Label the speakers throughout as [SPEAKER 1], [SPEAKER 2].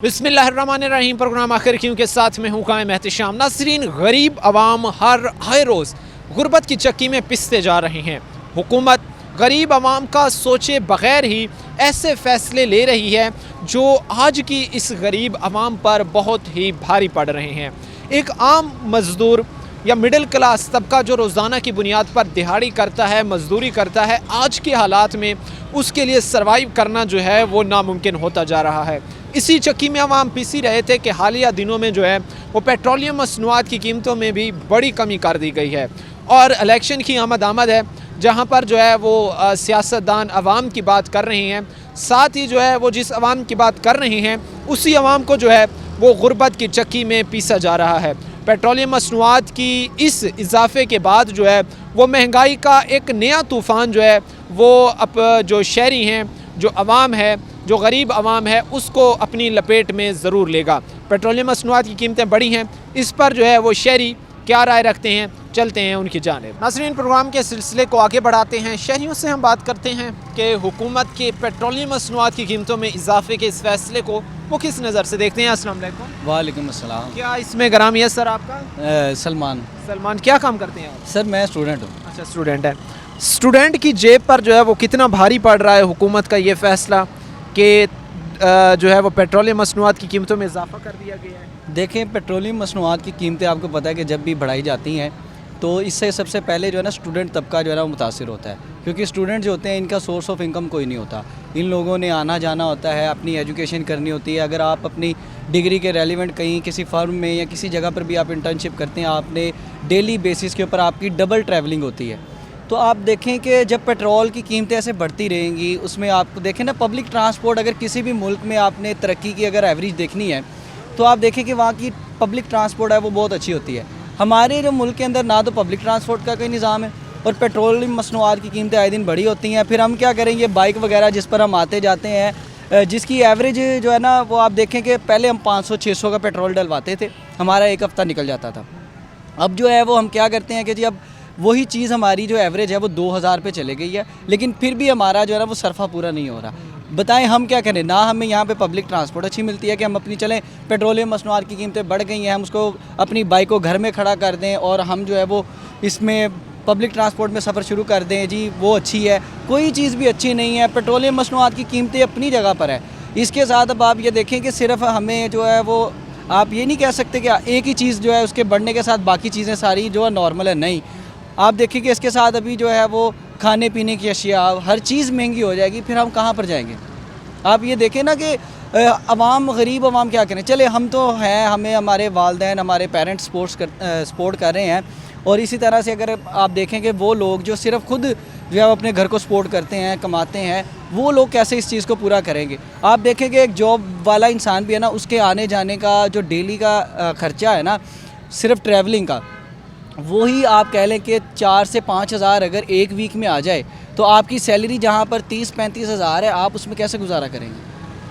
[SPEAKER 1] बिस्मिल्लाहिर्रहमानिर्रहीम। प्रोग्राम आखिर क्यों के साथ में हूँ कायम एहतिशाम। नाज़रीन, गरीब आवाम हर रोज़ गुर्बत की चक्की में पिसते जा रहे हैं। हुकूमत गरीब आवाम का सोचे बग़ैर ही ऐसे फ़ैसले ले रही है जो आज की इस गरीब आवाम पर बहुत ही भारी पड़ रहे हैं। एक आम मज़दूर या मिडिल क्लास तबका जो रोज़ाना की बुनियाद पर दिहाड़ी करता है, मज़दूरी करता है, आज के हालात में उसके लिए सर्वाइव करना जो है वो नामुमकिन होता जा रहा है। इसी चक्की में हम पिसी रहे थे कि हालिया दिनों में जो है वो पेट्रोलियम मसनूआत की कीमतों में भी बड़ी कमी कर दी गई है और इलेक्शन की आमद है जहाँ पर जो है वो सियासतदान अवाम की बात कर रहे हैं। साथ ही जो है वो जिस अवाम की बात कर रहे हैं उसी अवाम को जो है वो गुर्बत की चक्की में पीसा जा रहा है। पेट्रोलियम मसनूआत की इस इजाफे के बाद जो है वो महंगाई का एक नया तूफ़ान जो है वो अब जो शहरी हैं, जो अवाम है, जो गरीब अवाम है, उसको अपनी लपेट में ज़रूर लेगा। पेट्रोलियम मसनूआत की कीमतें बढ़ी हैं, इस पर जो है वो शहरी क्या राय रखते हैं, चलते हैं उनकी जानिब। नाज़रीन, प्रोग्राम के सिलसिले को आगे बढ़ाते हैं। शहरियों से हम बात करते हैं कि हुकूमत के पेट्रोलियम मसनूआत की कीमतों में इजाफे के इस फैसले को वो किस नज़र से देखते हैं। अस्सलाम वालेकुम।
[SPEAKER 2] वालेकुम अस्सलाम।
[SPEAKER 1] क्या इसमें ग्रामी है सर आपका?
[SPEAKER 2] सलमान।
[SPEAKER 1] क्या काम करते हैं आप?
[SPEAKER 2] सर मैं स्टूडेंट हूँ।
[SPEAKER 1] अच्छा, स्टूडेंट है। स्टूडेंट की जेब पर जो है वो कितना भारी पड़ रहा है हुकूमत का ये फ़ैसला कि जो है वो पेट्रोलियम मसनूआत की कीमतों में इजाफा कर दिया गया है?
[SPEAKER 2] देखें, पेट्रोलियम मसनूआत की कीमतें आपको पता है कि जब भी बढ़ाई जाती हैं तो इससे सबसे पहले जो है ना स्टूडेंट तबका जो है ना वो मुतासिर होता है, क्योंकि स्टूडेंट जो होते हैं इनका सोर्स ऑफ इनकम कोई नहीं होता। इन लोगों ने आना जाना होता है, अपनी एजुकेशन करनी होती है। अगर आप अपनी डिग्री के रेलिवेंट कहीं किसी फर्म में या किसी जगह पर भी आप इंटर्नशिप करते हैं, आपने डेली बेसिस के ऊपर आपकी डबल ट्रैवलिंग होती है। तो आप देखें कि जब पेट्रोल की कीमतें ऐसे बढ़ती रहेंगी, उसमें आप देखें ना पब्लिक ट्रांसपोर्ट, अगर किसी भी मुल्क में आपने तरक्की की अगर एवरेज देखनी है तो आप देखें कि वहाँ की पब्लिक ट्रांसपोर्ट है वो बहुत अच्छी होती है। हमारे जो मुल्क के अंदर ना तो पब्लिक ट्रांसपोर्ट का कोई निज़ाम है और पेट्रोलियम मसनूआत की कीमतें आए दिन बढ़ी होती हैं। फिर हम क्या करेंगे, बाइक वगैरह जिस पर हम आते जाते हैं, जिसकी एवरेज जो है ना वो आप देखें कि पहले हम 500-600 का पेट्रोल डलवाते थे, हमारा एक हफ़्ता निकल जाता था। अब जो है वो हम क्या करते हैं कि जी अब वही चीज़ हमारी जो एवरेज है वो 2000 पे चले गई है, लेकिन फिर भी हमारा जो है ना वो सरफा पूरा नहीं हो रहा। बताएं हम क्या करें? ना हमें यहाँ पे पब्लिक ट्रांसपोर्ट अच्छी मिलती है कि हम अपनी चलें, पेट्रोलियम मसनूआत की कीमतें बढ़ गई हैं, हम उसको अपनी बाइक को घर में खड़ा कर दें और हम जो है वो इसमें पब्लिक ट्रांसपोर्ट में सफ़र शुरू कर दें, जी वो अच्छी है। कोई चीज़ भी अच्छी नहीं है। पेट्रोलियम मसनूआत की कीमतें अपनी जगह पर है। इसके साथ अब आप ये देखें कि सिर्फ हमें जो है वो आप ये नहीं कह सकते कि एक ही चीज़ जो है उसके बढ़ने के साथ बाकी चीज़ें सारी जो है नॉर्मल है, नहीं। आप देखिए कि इसके साथ अभी जो है वो खाने पीने की अशिया, हर चीज़ महंगी हो जाएगी, फिर हम कहाँ पर जाएंगे? आप ये देखें ना कि अवाम, गरीब अवाम क्या करें? चले हम तो हैं, हमें हमारे वालदैन, हमारे पेरेंट्स सपोर्ट कर रहे हैं, और इसी तरह से अगर आप देखें कि वो लोग जो सिर्फ खुद जो है अपने घर को सपोर्ट करते हैं, कमाते हैं, वो लोग कैसे इस चीज़ को पूरा करेंगे? आप देखें कि एक जॉब वाला इंसान भी है ना, उसके आने जाने का जो डेली का ख़र्चा है ना, सिर्फ ट्रैवलिंग का, वही आप कह लें कि 4 से 5 हज़ार अगर एक वीक में आ जाए तो आपकी सैलरी जहाँ पर 30-35 हज़ार है, आप उसमें कैसे गुजारा करेंगे?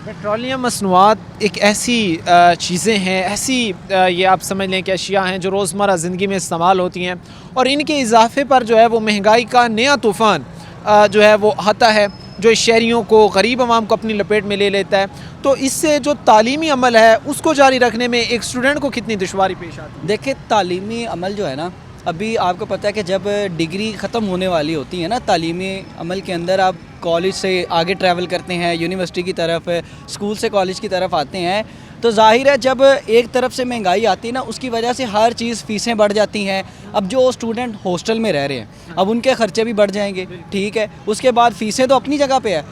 [SPEAKER 1] पेट्रोलियम मसनूआत एक ऐसी चीज़ें हैं, ऐसी ये आप समझ लें कि अशिया हैं जो रोज़मर्रा ज़िंदगी में इस्तेमाल होती हैं, और इनके इजाफे पर जो है वो महंगाई का नया तूफ़ान जो है वो आता है, जो शहरियों को, गरीब आवाम को अपनी लपेट में ले लेता है। तो इससे जो तालीमी अमल है उसको जारी रखने में एक स्टूडेंट को कितनी दुश्वारी पेश आती है?
[SPEAKER 2] देखिए, तालीमी अमल जो है ना, अभी आपको पता है कि जब डिग्री ख़त्म होने वाली होती है ना, तालीमी अमल के अंदर आप कॉलेज से आगे ट्रैवल करते हैं, यूनिवर्सिटी की तरफ, स्कूल से कॉलेज की तरफ आते हैं, तो जाहिर है जब एक तरफ से महंगाई आती है ना, उसकी वजह से हर चीज़ फ़ीसें बढ़ जाती हैं। अब जो स्टूडेंट हॉस्टल में रह रहे हैं, अब उनके ख़र्चे भी बढ़ जाएंगे, ठीक है। उसके बाद फ़ीसें तो अपनी जगह पे है,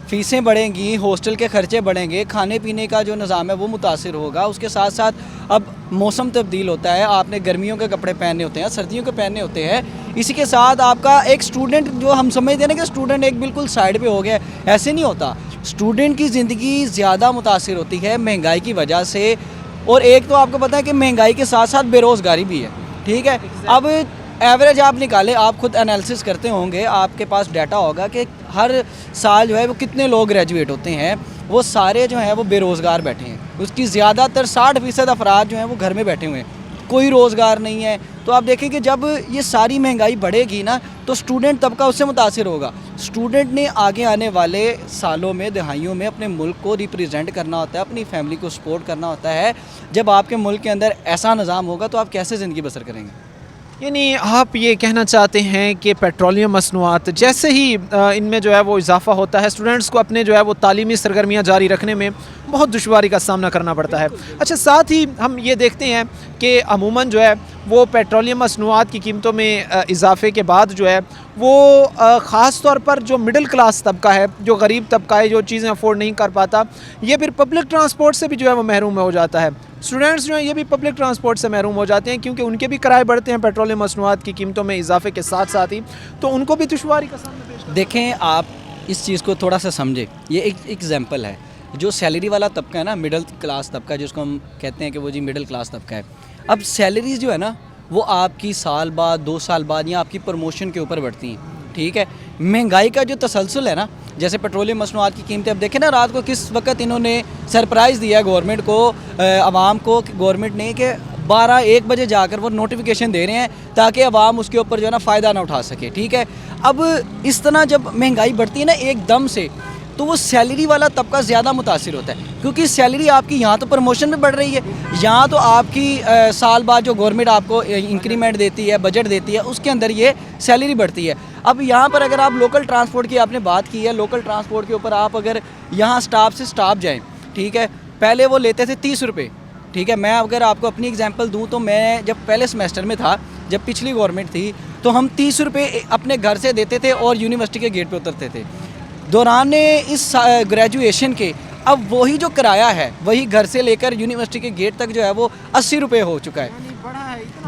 [SPEAKER 2] फ़ीसें बढ़ेंगी, हॉस्टल के ख़र्चे बढ़ेंगे, खाने पीने का जो निज़ाम है वो मुतासिर होगा। उसके साथ साथ अब मौसम तब्दील होता है, आपने गर्मियों के कपड़े पहनने होते हैं, सर्दियों के पहनने होते हैं। इसी के साथ आपका एक स्टूडेंट, जो हम समझते हैं ना कि स्टूडेंट एक बिल्कुल साइड पे हो गया, ऐसे नहीं होता। स्टूडेंट की ज़िंदगी ज़्यादा मुतासिर होती है महंगाई की वजह से, और एक तो आपको पता है कि महंगाई के साथ साथ बेरोज़गारी भी है, ठीक है। अब एवरेज आप निकालें, आप खुद एनालिसिस करते होंगे, आपके पास डाटा होगा कि हर साल जो है वो कितने लोग ग्रेजुएट होते हैं, वो सारे जो हैं वो बेरोज़गार बैठे हैं। उसकी ज़्यादातर 60% अफराद जो हैं वो घर में बैठे हुए हैं। कोई रोज़गार नहीं है। तो आप देखें कि जब ये सारी महंगाई बढ़ेगी ना तो स्टूडेंट तबका उससे मुतासिर होगा। स्टूडेंट ने आगे आने वाले सालों में, दिहाइयों में अपने मुल्क को रिप्रेजेंट करना होता है, अपनी फैमिली को सपोर्ट करना होता है। जब आपके मुल्क के अंदर ऐसा निज़ाम होगा तो आप कैसे ज़िंदगी बसर करेंगे?
[SPEAKER 1] यानी आप ये कहना चाहते हैं कि पेट्रोलियम मसनूआत जैसे ही इनमें जो है वो इजाफ़ा होता है, स्टूडेंट्स को अपने जो है वो तालीमी सरगर्मियाँ जारी रखने में बहुत दुश्वारी का सामना करना पड़ता है। अच्छा, साथ ही हम ये देखते हैं कि अमूमन जो है वो पेट्रोलियम मसनूआत की कीमतों में इजाफ़े के बाद जो है वो ख़ास तौर पर जो मिडिल क्लास तबका है, जो गरीब तबका है, जो चीज़ें अफोर्ड नहीं कर पाता, ये फिर पब्लिक ट्रांसपोर्ट से भी जो है वो महरूम हो जाता है। स्टूडेंट्स जो हैं ये भी पब्लिक ट्रांसपोर्ट से महरूम हो जाते हैं क्योंकि उनके भी किराए बढ़ते हैं पेट्रोलियम मसनूआत की कीमतों में इजाफे के साथ साथ ही, तो उनको भी दुश्वारी का सामना पेश करना।
[SPEAKER 2] देखें, आप इस चीज़ को थोड़ा सा समझें। ये एक एग्जांपल है। जो सैलरी वाला तबका है ना, मिडिल क्लास तबका, जिसको हम कहते हैं कि वो जी मिडिल क्लास तबका है, अब सैलरीज जो है ना वो आपकी साल बाद, 2 साल बाद या आपकी प्रमोशन के ऊपर बढ़ती हैं। ठीक है, महंगाई का जो तसलसल है ना, जैसे पेट्रोलियम मसनूआत की कीमतें, अब देखें ना रात को किस वक्त इन्होंने सरप्राइज़ दिया गवर्नमेंट को, आवाम को, गवर्नमेंट ने, कि 12-1 बजे जाकर वो नोटिफिकेशन दे रहे हैं ताकि आवाम उसके ऊपर जो है ना फ़ायदा ना उठा सके। ठीक है, अब इस तरह जब महंगाई बढ़ती है ना एकदम से, तो वो सैलरी वाला तबका ज़्यादा मुतासिर होता है क्योंकि सैलरी आपकी यहाँ तो प्रमोशन में बढ़ रही है, यहाँ तो आपकी साल बाद जो गवर्नमेंट आपको इंक्रीमेंट देती है, बजट देती है, उसके अंदर ये सैलरी बढ़ती है। अब यहाँ पर अगर आप लोकल ट्रांसपोर्ट की आपने बात की है, लोकल ट्रांसपोर्ट के ऊपर आप अगर यहाँ स्टाफ से स्टाफ जाएँ, ठीक है, पहले वो लेते थे 30 रुपये। ठीक है, मैं अगर आपको अपनी एग्जांपल दूं तो मैं जब पहले सेमेस्टर में था, जब पिछली गवर्नमेंट थी, तो हम 30 रुपये अपने घर से देते थे और यूनिवर्सिटी के गेट पे उतरते थे। दौरान इस ग्रेजुएशन के अब वही जो किराया है, वही घर से लेकर यूनिवर्सिटी के गेट तक जो है वो 80 रुपये हो चुका है।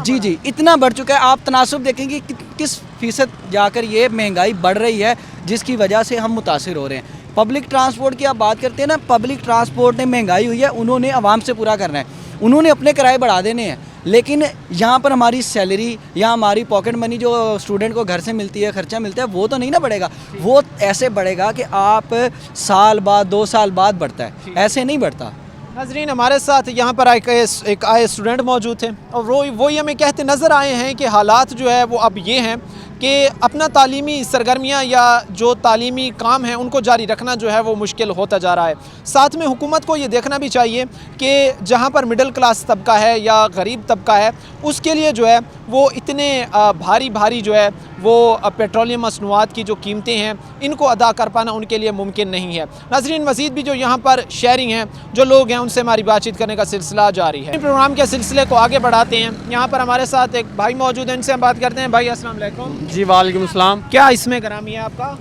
[SPEAKER 2] जी जी, इतना बढ़ चुका है। आप तनासुब देखेंगे कि किस फ़ीसद जाकर ये महंगाई बढ़ रही है, जिसकी वजह से हम मुतासिर हो रहे हैं। पब्लिक ट्रांसपोर्ट की आप बात करते हैं ना, पब्लिक ट्रांसपोर्ट ने महंगाई हुई है, उन्होंने आवाम से पूरा करना है, उन्होंने अपने किराए बढ़ा देने हैं, लेकिन यहाँ पर हमारी सैलरी या हमारी पॉकेट मनी जो स्टूडेंट को घर से मिलती है, खर्चा मिलता है, वो तो नहीं ना बढ़ेगा। वो ऐसे बढ़ेगा कि आप साल बाद, 2 साल बाद बढ़ता है, ऐसे नहीं बढ़ता।
[SPEAKER 1] नाज़रीन, हमारे साथ यहाँ पर एक आए स्टूडेंट मौजूद थे और वही हमें कहते नज़र आए हैं कि हालात जो है वो अब ये हैं कि अपना तालीमी सरगर्मियाँ या जो तालीमी काम हैं उनको जारी रखना जो है वो मुश्किल होता जा रहा है। साथ में हुकूमत को ये देखना भी चाहिए कि जहाँ पर मिडिल क्लास तबका है या गरीब तबका है, उसके लिए जो है वो इतने भारी जो है वो पेट्रोलियम मसनूआत की जो कीमतें हैं इनको अदा कर पाना उनके लिए मुमकिन नहीं है। नाज़रीन, मज़ीद भी जो यहाँ पर शहरी हैं, जो लोग हैं, उनसे हमारी बातचीत करने का सिलसिला जारी है। प्रोग्राम के सिलसिले को आगे बढ़ाते हैं। यहाँ पर हमारे साथ एक भाई मौजूद हैं, इनसे हम बात करते हैं। भाई अस्सलाम वालेकुम।
[SPEAKER 3] जी वालेकुम सलाम।
[SPEAKER 1] क्या इसमें ग्रामी है आपका?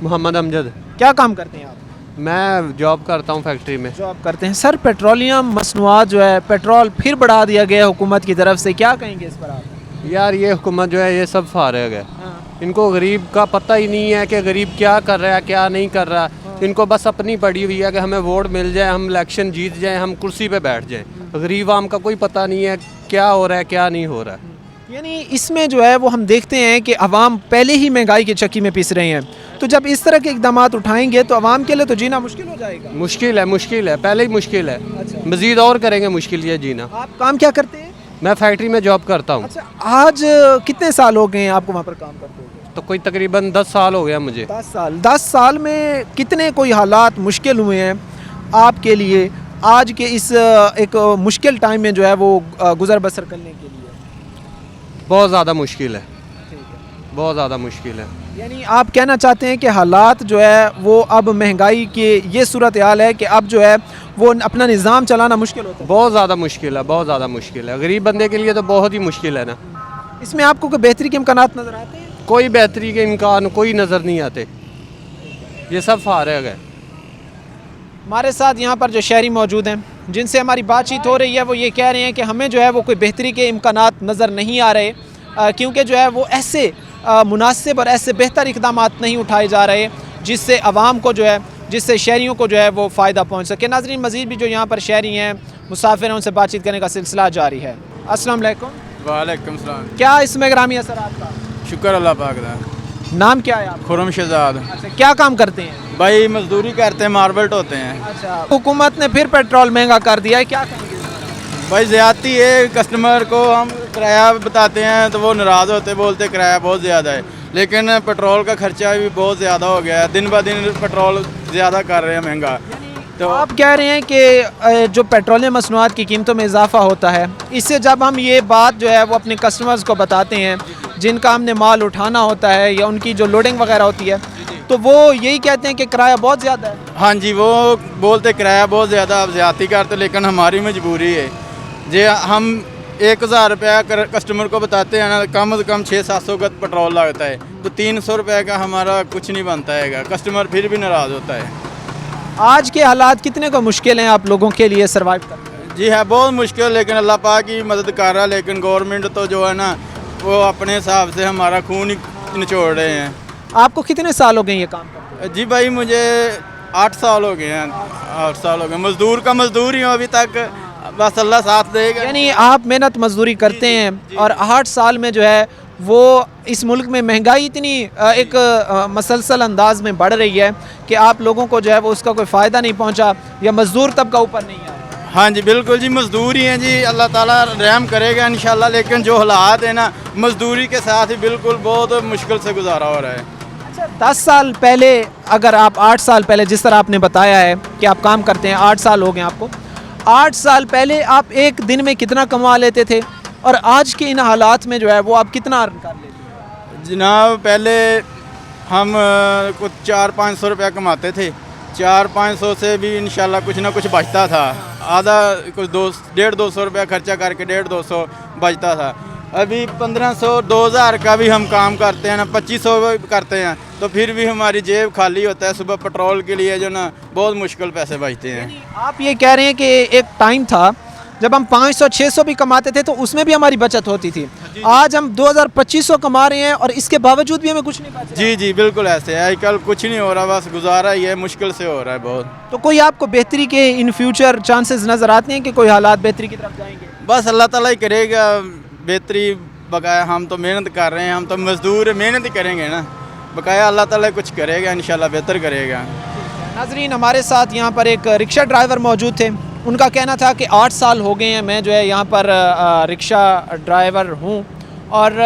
[SPEAKER 3] मोहम्मद अमजद।
[SPEAKER 1] क्या काम करते हैं आप?
[SPEAKER 3] मैं जॉब करता हूँ फैक्ट्री में।
[SPEAKER 1] जॉब करते हैं। सर, पेट्रोलियम मसनूआत जो है, पेट्रोल फिर बढ़ा दिया गया हुकूमत की तरफ से, क्या कहेंगे इस पर आप?
[SPEAKER 3] यार ये हुकूमत जो है ये सब फारिग है।
[SPEAKER 1] हाँ।
[SPEAKER 3] इनको गरीब का पता ही नहीं है कि गरीब क्या कर रहा है, क्या नहीं कर रहा। इनको बस अपनी पड़ी हुई है कि हमें वोट मिल जाए, हम इलेक्शन जीत जाए, हम कुर्सी पे बैठ जाएं। गरीब आम का कोई पता नहीं है क्या हो रहा है, क्या नहीं हो रहा है।
[SPEAKER 1] यानी इसमें जो है वो हम देखते हैं कि अवाम पहले ही महंगाई की चक्की में पिस रहे हैं, तो जब इस तरह के इकदाम उठाएंगे तो अवाम के लिए तो जीना मुश्किल हो जाएगा।
[SPEAKER 3] मुश्किल है, पहले ही मुश्किल है।
[SPEAKER 1] अच्छा।
[SPEAKER 3] मज़ीद और करेंगे मुश्किल ये जीना।
[SPEAKER 1] आप काम क्या करते हैं?
[SPEAKER 3] मैं फैक्ट्री में जॉब करता हूँ।
[SPEAKER 1] अच्छा, आज कितने साल हो गए हैं आपको वहाँ पर काम करते हुए?
[SPEAKER 3] तो कोई तकरीबन 10 साल हो गया मुझे।
[SPEAKER 1] 10 साल। 10 साल में कितने कोई हालात मुश्किल हुए हैं आपके लिए आज के इस एक मुश्किल टाइम में जो है वो गुजर बसर करने के लिए?
[SPEAKER 3] बहुत ज़्यादा मुश्किल है, बहुत ज़्यादा मुश्किल है।
[SPEAKER 1] यानी आप कहना चाहते हैं कि हालात जो है वो अब महंगाई के ये सूरत हाल है कि अब जो है वो अपना निज़ाम चलाना मुश्किल होता है?
[SPEAKER 3] बहुत ज़्यादा मुश्किल है, बहुत ज़्यादा मुश्किल है। गरीब बंदे के लिए तो बहुत ही मुश्किल है ना।
[SPEAKER 1] इसमें आपको कोई बेहतरी के इम्कानात नज़र आते हैं?
[SPEAKER 3] कोई बेहतरी के इम्कान कोई नज़र नहीं आते, ये सब फारिग है।
[SPEAKER 1] हमारे साथ यहाँ पर जो शहरी मौजूद हैं, जिनसे हमारी बातचीत हो रही है, वो ये कह रहे हैं कि हमें जो है वो कोई बेहतरी के इम्कानात नज़र नहीं आ रहे, क्योंकि जो है वो ऐसे मुनासिब और ऐसे बेहतर इक़दाम नहीं उठाए जा रहे जिससे आवाम को जो है, जिससे शहरियों को जो है वो फ़ायदा पहुँच सके। नाज़रीन, मज़ीद भी जो यहाँ पर शहरी हैं, मुसाफिर हैं, उनसे बातचीत करने का सिलसिला जारी है। अस्सलाम वालेकुम।
[SPEAKER 4] वालेकुम सलाम।
[SPEAKER 1] क्या इसमें ग्रामी असर आपका?
[SPEAKER 4] शुक्र अल्लाह पाक दा।
[SPEAKER 1] नाम क्या है आपका?
[SPEAKER 4] खुरम शहजाद।
[SPEAKER 1] अच्छा, क्या काम करते हैं?
[SPEAKER 4] भाई मजदूरी करते हैं, मार्बल ढोते हैं।
[SPEAKER 1] अच्छा, हुकूमत ने फिर पेट्रोल महंगा कर दिया है, क्या कहेंगे?
[SPEAKER 4] भाई ज़्यादती है, कस्टमर को हम किराया बताते हैं तो वो नाराज़ होते, बोलते किराया बहुत ज़्यादा है, लेकिन पेट्रोल का खर्चा भी बहुत ज़्यादा हो गया है, दिन ब दिन पेट्रोल ज़्यादा कर रहे हैं महंगा।
[SPEAKER 1] तो आप कह रहे हैं कि जो पेट्रोलियम मसनूआत की कीमतों में इजाफा होता है, इससे जब हम ये बात जो है वो अपने कस्टमर्स को बताते हैं जिनका हमने माल उठाना होता है या उनकी जो लोडिंग वगैरह होती है, तो वो यही कहते हैं कि किराया बहुत ज़्यादा है।
[SPEAKER 4] हाँ जी, वो बोलते किराया बहुत ज़्यादा, आप ज़्यादती करते, लेकिन हमारी मजबूरी है जे हम 1000 रुपया कस्टमर को बताते हैं ना, कम से कम 600-700 का पेट्रोल लगता है, तो 300 रुपये का हमारा कुछ नहीं बनता है, कस्टमर फिर भी नाराज़ होता है।
[SPEAKER 1] आज के हालात कितने को मुश्किल हैं आप लोगों के लिए सर्वाइव करना?
[SPEAKER 4] जी है, बहुत मुश्किल, लेकिन अल्लाह पाक की मदद कर रहा है, लेकिन गवर्नमेंट तो जो है ना वो अपने हिसाब से हमारा खून ही निचोड़ रहे हैं।
[SPEAKER 1] आपको कितने साल हो गए ये काम करते?
[SPEAKER 4] जी भाई, मुझे 8 साल हो गए हैं, 8 साल हो गए, मज़दूर का मज़दूर ही हूँ अभी तक, बस अल्लाह साथ देगा।
[SPEAKER 1] यानी आप मेहनत मजदूरी करते हैं और 8 साल में जो है वो इस मुल्क में महंगाई इतनी एक मसलसल अंदाज में बढ़ रही है कि आप लोगों को जो है वो उसका कोई फ़ायदा नहीं पहुंचा या मज़दूर तबका ऊपर नहीं आया।
[SPEAKER 4] हाँ जी बिल्कुल जी, मज़दूर ही हैं जी, अल्लाह ताला रहम करेगा इंशाल्लाह, लेकिन जो हालात है ना मज़दूरी के साथ ही बिल्कुल बहुत मुश्किल से गुजारा हो रहा है।
[SPEAKER 1] अच्छा, 10 साल पहले, अगर आप 8 साल पहले जिस तरह आपने बताया है कि आप काम करते हैं, 8 साल हो गए आपको, 8 साल पहले आप एक दिन में कितना कमा लेते थे और आज के इन हालात में जो है वो आप कितना अर्न कर लेते हैं?
[SPEAKER 4] जनाब पहले हम कुछ 400-500 रुपया कमाते थे, 400-500 से भी इंशाल्लाह कुछ ना कुछ बचता था, आधा कुछ 150-200 रुपया खर्चा करके 150-200 बचता था। अभी 1500-2000 का भी हम काम करते हैं ना, 2500 करते हैं, तो फिर भी हमारी जेब खाली होता है, सुबह पेट्रोल के लिए जो ना बहुत मुश्किल पैसे बचते हैं।
[SPEAKER 1] आप ये कह रहे हैं कि एक टाइम था जब हम 500-600 भी कमाते थे तो उसमें भी हमारी बचत होती थी, आज हम 2000-2500 कमा रहे हैं और इसके बावजूद भी हमें कुछ नहीं बच रहा।
[SPEAKER 4] जी जी बिल्कुल ऐसे है, आजकल कुछ नहीं हो रहा, बस गुजारा ही है, मुश्किल से हो रहा है बहुत।
[SPEAKER 1] तो कोई आपको बेहतरी के इन फ्यूचर चांसेस नज़र आते हैं कि कोई हालात बेहतरी की तरफ जाएंगे?
[SPEAKER 4] बस अल्लाह ताला ही करेगा बेहतरी, बकाया हम तो मेहनत कर रहे हैं, हम तो मज़दूर मेहनत ही करेंगे ना, बकाया अल्लाह ताला कुछ करेगा, इंशाल्लाह बेहतर करेगा।
[SPEAKER 1] नाज़रीन, हमारे साथ यहाँ पर एक रिक्शा ड्राइवर मौजूद थे, उनका कहना था कि 8 साल हो गए हैं मैं जो है यहाँ पर रिक्शा ड्राइवर हूँ और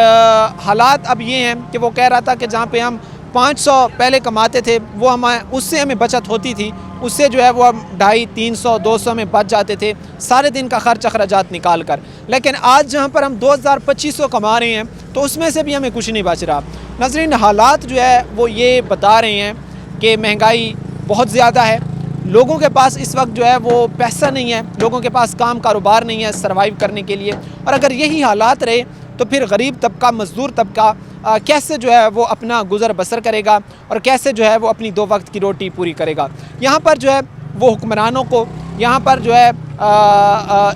[SPEAKER 1] हालात अब ये हैं कि वो कह रहा था कि जहाँ पे हम 500 पहले कमाते थे वो उससे हमें बचत होती थी, उससे जो है वो हम 250-300-200 में बच जाते थे सारे दिन का खर्च अखराजात निकाल कर, लेकिन आज जहाँ पर हम 2000-2500 कमा रहे हैं तो उसमें से भी हमें कुछ नहीं बच रहा। नाज़रीन, हालात जो है वो ये बता रहे हैं कि महंगाई बहुत ज़्यादा है, लोगों के पास इस वक्त जो है वो पैसा नहीं है, लोगों के पास काम कारोबार नहीं है सर्वाइव करने के लिए, और अगर यही हालात रहे तो फिर गरीब तबका, मज़दूर तबका कैसे जो है वो अपना गुज़र बसर करेगा और कैसे जो है वो अपनी 2 वक्त की रोटी पूरी करेगा। यहाँ पर जो है वो हुक्मरानों को, यहाँ पर जो है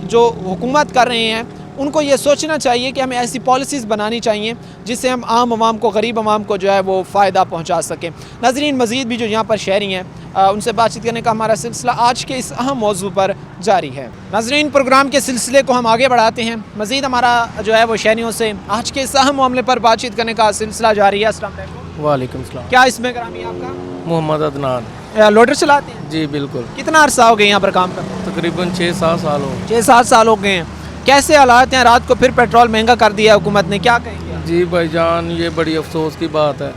[SPEAKER 1] जो हुकूमत कर रहे हैं उनको ये सोचना चाहिए कि हमें ऐसी पॉलिसीज़ बनानी चाहिए जिससे हम आम आवाम को, गरीब आवाम को जो है वो फ़ायदा पहुँचा सकें। नाज़रीन, मज़ीद भी जो यहाँ पर शहरी हैं उनसे बातचीत करने का हमारा सिलसिला आज के इस अहम मौजू पर जारी है। नाज़रीन, प्रोग्राम के सिलसिले को हम आगे बढ़ाते हैं, मज़ीद हमारा जो है वो शहरियों से आज के इस अहम मामले पर बातचीत करने का सिलसिला जारी है। अस्सलाम वालेकुम।
[SPEAKER 3] वालेकुम सलाम।
[SPEAKER 1] क्या इसमें ग्रामी आपका?
[SPEAKER 3] मोहम्मद अदनान।
[SPEAKER 1] लोडर चलाते हैं?
[SPEAKER 3] जी बिल्कुल।
[SPEAKER 1] कितना अरसा हो गया यहाँ पर काम करते?
[SPEAKER 3] तकरीबन 6-7 साल हो।
[SPEAKER 1] 6-7 साल हो गए हैं। कैसे हालात हैं? रात को फिर पेट्रोल महंगा कर दिया हुकूमत ने, क्या कहेंगे?
[SPEAKER 3] जी भाईजान, ये बड़ी अफसोस की बात है।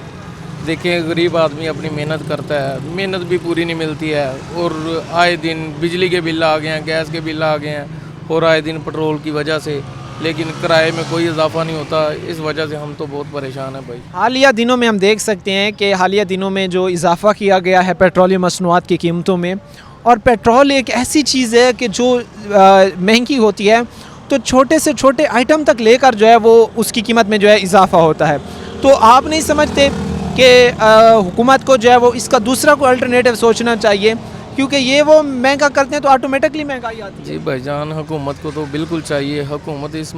[SPEAKER 3] देखिए, गरीब आदमी अपनी मेहनत करता है, मेहनत भी पूरी नहीं मिलती है, और आए दिन बिजली के बिल आ गए हैं, गैस के बिल आ गए हैं, और आए दिन पेट्रोल की वजह से, लेकिन किराए में कोई इजाफा नहीं होता। इस वजह से हम तो बहुत परेशान हैं भाई।
[SPEAKER 1] हालिया दिनों में हम देख सकते हैं कि हालिया दिनों में जो इजाफा किया गया है पेट्रोलियम मसनूआत की कीमतों में, और पेट्रोल एक ऐसी चीज़ है कि जो महंगी होती है तो छोटे से छोटे आइटम तक लेकर जो है वो उसकी कीमत में जो है इजाफा होता है। तो आप नहीं समझते कि हुकूमत को जो है वो इसका दूसरा कोई अल्टरनेटिव सोचना चाहिए, क्योंकि ये वो महंगा करते हैं तो ऑटोमेटिकली महंगाई आती है।
[SPEAKER 3] जी भाईजान, हुकूमत को तो बिल्कुल चाहिए, हुकूमत इस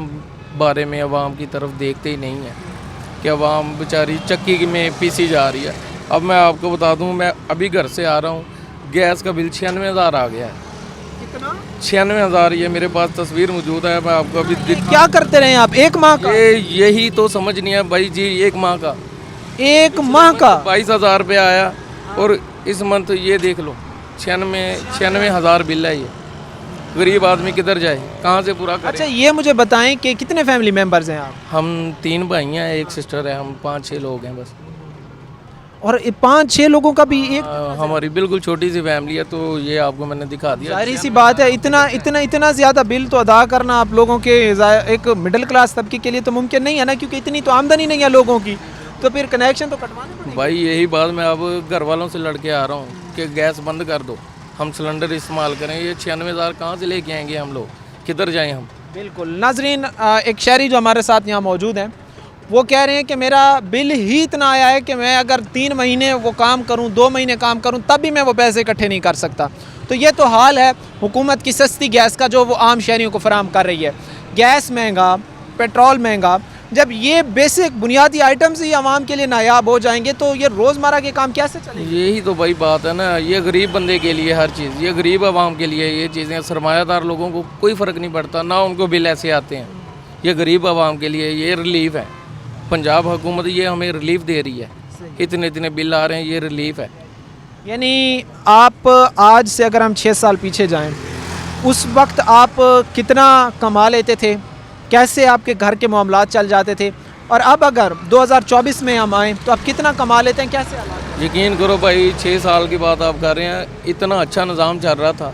[SPEAKER 3] बारे में आवाम की तरफ देखते ही नहीं है कि आवाम बेचारी चक्की में पीसी जा रही है। अब मैं आपको बता दूं, मैं अभी घर से आ रहा हूं, गैस का बिल 96,000 आ गया है।
[SPEAKER 1] कितना?
[SPEAKER 3] 96,000। ये मेरे पास तस्वीर मौजूद है, मैं आपको अभी
[SPEAKER 1] क्या करते रहे आप? 1 माह का?
[SPEAKER 3] यही तो समझ नहीं है भाई जी। 1 माह का
[SPEAKER 1] 1 माह का
[SPEAKER 3] 22,000 रुपया आया, और इस मंथ ये देख लो 96,000 बिल है ये।
[SPEAKER 5] गरीब आदमी किधर जाए, कहाँ से पूरा
[SPEAKER 1] अच्छा
[SPEAKER 5] करे।
[SPEAKER 1] ये मुझे बताएं कि कितने फैमिली मेंबर्स हैं आप?
[SPEAKER 5] हम 3 भाई हैं, एक सिस्टर है, हम 5-6 लोग हैं बस।
[SPEAKER 1] और 5-6 लोगों का भी एक
[SPEAKER 5] हमारी बिल्कुल छोटी सी फैमिली है, तो ये आपको मैंने दिखा दिया।
[SPEAKER 1] जाहिर सी बात है, इतना इतना इतना ज़्यादा बिल तो अदा करना आप लोगों के एक मिडिल क्लास तबके के लिए तो मुमकिन नहीं है ना, क्योंकि इतनी तो आमदनी नहीं है लोगों की, तो फिर कनेक्शन तो कटवाने पड़ेंगे।
[SPEAKER 5] भाई यही बात मैं अब घर वालों से लड़के आ रहा हूँ कि गैस बंद कर दो, हम सिलेंडर इस्तेमाल करें। ये 96,000 कहाँ से लेके आएंगे हम लोग, किधर जाएं हम।
[SPEAKER 1] बिल्कुल नाजरीन, एक शहरी जो हमारे साथ यहाँ मौजूद हैं वो कह रहे हैं कि मेरा बिल ही इतना आया है कि मैं अगर 3 महीने वो काम करूँ, 2 महीने काम करूँ, तब भी मैं वो पैसे इकट्ठे नहीं कर सकता। तो ये तो हाल है हुकूमत की सस्ती गैस का जो वो आम शहरियों को फराहम कर रही है। गैस महंगा, पेट्रोल महंगा, जब ये बेसिक बुनियादी आइटम्स ही आवाम के लिए नायाब हो जाएंगे तो ये रोज़मर्रा के काम कैसे चलेंगे?
[SPEAKER 5] यही तो भाई बात है ना, ये गरीब बंदे के लिए हर चीज़, ये गरीब आवाम के लिए ये चीज़ें, सरमायादार लोगों को कोई फ़र्क नहीं पड़ता, ना उनको बिल ऐसे आते हैं। ये गरीब आवाम के लिए ये रिलीफ है। पंजाब हुकूमत ये हमें रिलीफ दे रही है, इतने इतने बिल आ रहे हैं, ये रिलीफ है।
[SPEAKER 1] यानी आप आज से अगर हम 6 साल पीछे जाएं, उस वक्त आप कितना कमा लेते थे, कैसे आपके घर के मामलात चल जाते थे, और अब अगर 2024 में हम आएँ तो आप कितना कमा लेते हैं, कैसे हालात हैं?
[SPEAKER 5] यकीन करो भाई, 6 साल की बात आप कर रहे हैं, इतना अच्छा निज़ाम चल रहा था